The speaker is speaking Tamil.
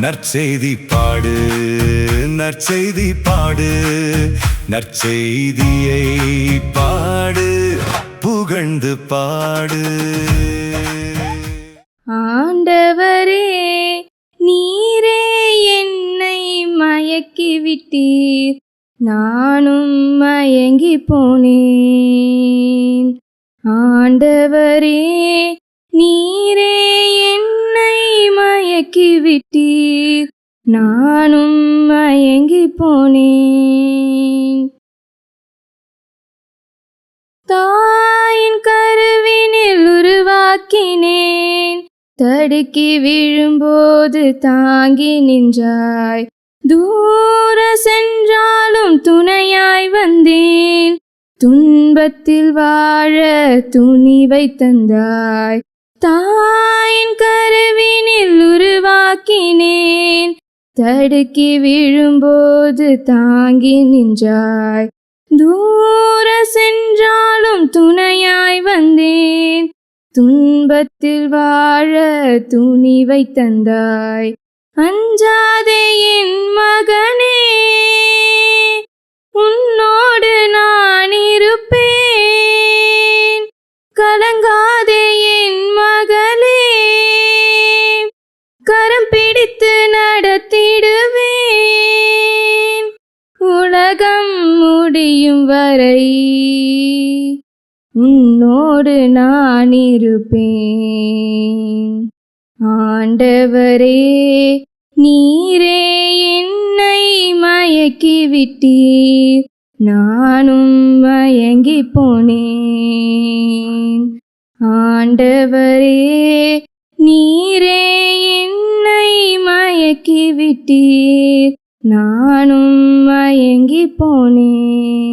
நற்செய்தி பாடு, நற்செய்தி பாடு, நற்செய்தியை பாடு, புகழ்ந்து பாடு. ஆண்டவரே, நீரே என்னை மயக்கி விட்டீர், நானும் மயங்கி போனேன். ஆண்டவரே, நீரே என்னை மயக்கி விட்டீர், நானும் மயங்கி போனேன். தாயின் கருவினில் உருவாக்கினேன், தடுக்கி விழும்போது தாங்கி நின்றாய். தூர சென்றாலும் துணையாய் வந்தேன், துன்பத்தில் வாழ துணிவை தந்தாய். தாயின் கருவினில் உருவாக்கினேன், தடுக்கி விழும்போது தாங்கி நின்றாய். தூர சென்றாலும் துணையாய் வந்தேன், துன்பத்தில் வாழ துணிவை தந்தாய். அஞ்சாதே என் மகனே, உன்னோடு நான் இருப்பேன். கலங்காதே என் மகளே, கரம் பிடித்து நடத்திடுவேன். உலகம் முடியும் வரை உன்னோடு நான் இருப்பேன். ஆண்டவரே, நீரே என்னை மயக்கி விட்டீர், நானும் மயங்கி போனேன். ஆண்டவரே, நீரே என்னை மயக்கி விட்டீர், நானும் மயங்கி போனேன்.